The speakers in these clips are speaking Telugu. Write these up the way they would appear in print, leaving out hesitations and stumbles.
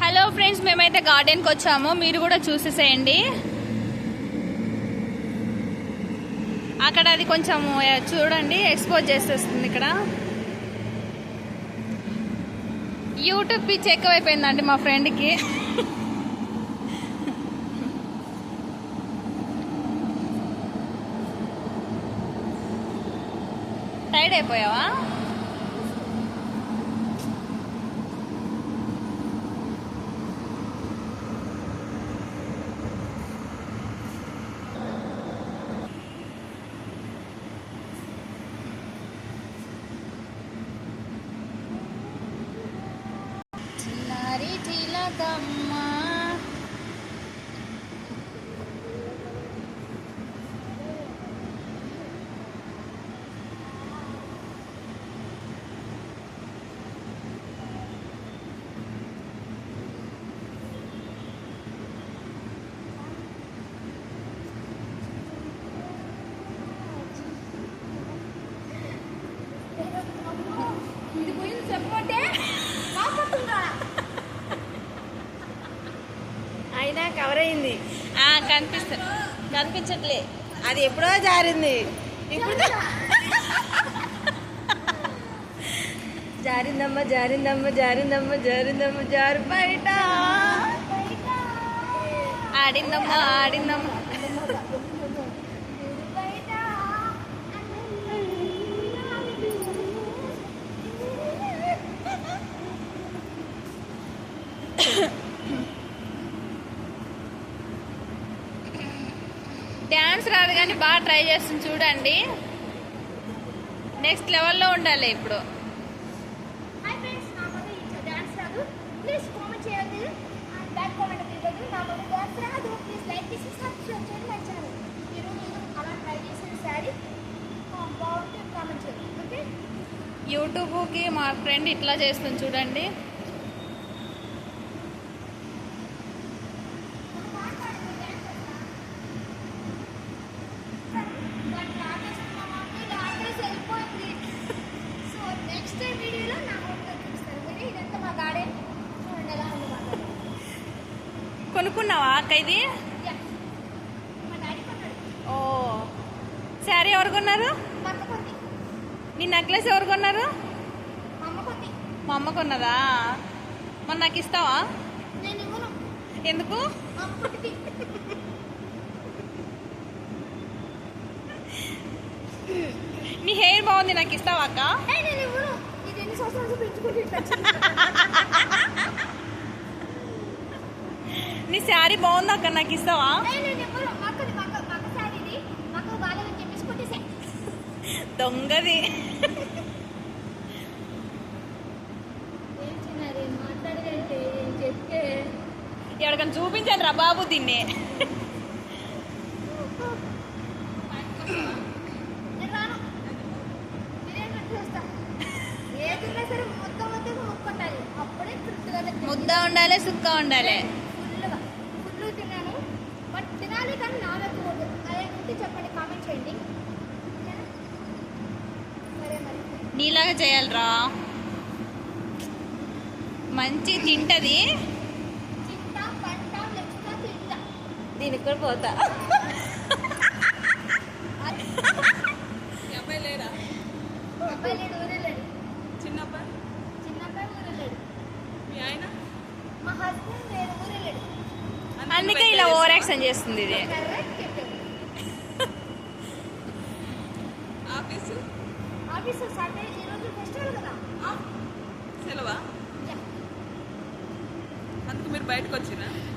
హలో ఫ్రెండ్స్, మేమైతే గార్డెన్కి వచ్చాము, మీరు కూడా చూసేసేయండి. అక్కడ అది కొంచెం చూడండి, ఎక్స్పోజ్ చేసేస్తుంది. ఇక్కడ యూట్యూబ్ పిచ్ ఎక్కువైపోయిందండి మా ఫ్రెండ్కి. టైర్డ్ అయిపోయావా? చిన్నారి చిలకమ్మ అయినా కవర్ అయింది. కనిపించట్లే, అది ఎప్పుడో జారింది. ఇప్పుడు జారిందమ్మ జారిందమ్మ జారిందమ్మ జారిందమ్మ జారు బయట ఆడిందమ్మా ఆడిందమ్మా. డ్యాన్స్ రాదు కానీ బాగా ట్రై చేస్తుంది చూడండి. నెక్స్ట్ లెవెల్లో ఉండాలి ఇప్పుడు. యూట్యూబ్కి మా ఫ్రెండ్ ఇట్లా చేస్తుంది చూడండి. కొనుక్కున్నావా అక్క ఇది? ఓ, శారీ ఎవరు కొన్నారు? నీ నెక్లెస్ ఎవరు కొన్నారు? మా అమ్మ కొన్నదా? మరి నాకు ఇస్తావా? ఎందుకు? నీ హెయిర్ బాగుంది, నాకు ఇస్తావా అక్క? నీ శారీ బాగుంది అక్క, నాకు ఇస్తావా? దొంగది. ఎవరికైనా చూపించాను రా బాబు దీన్ని. ముద్ద ఉండాలి, సుక్క ఉండాలి. నీలాగా చేయాలరా, మంచి తింటది. దీనికి కూడా పోతా. అందుకే ఇలా ఓవర్ యాక్షన్ చేస్తుంది ఇది.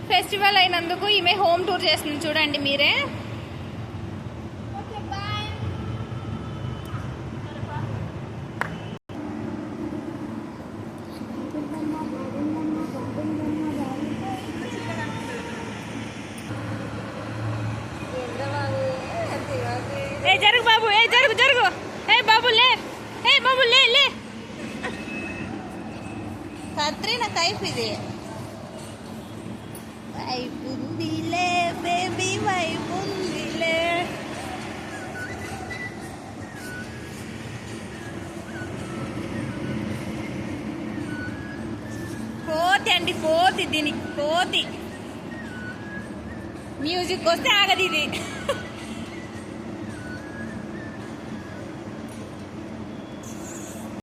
ఫెస్టివల్ అయినందుకు ఈమె హోమ్ టూర్ చేస్తుంది చూడండి మీరే. ఏ జరుగు బాబు, ఏ జరుగు జరుగు, ఏ బాబు లే, ఏ బాబు లే లే. కత్రినా కైఫ్ ఇది. వైపుందిలే బేబీ వైపుందిలే. అండి, కోతి దీనికి కోతి. మ్యూజిక్ వస్తే ఆగదు ఇది.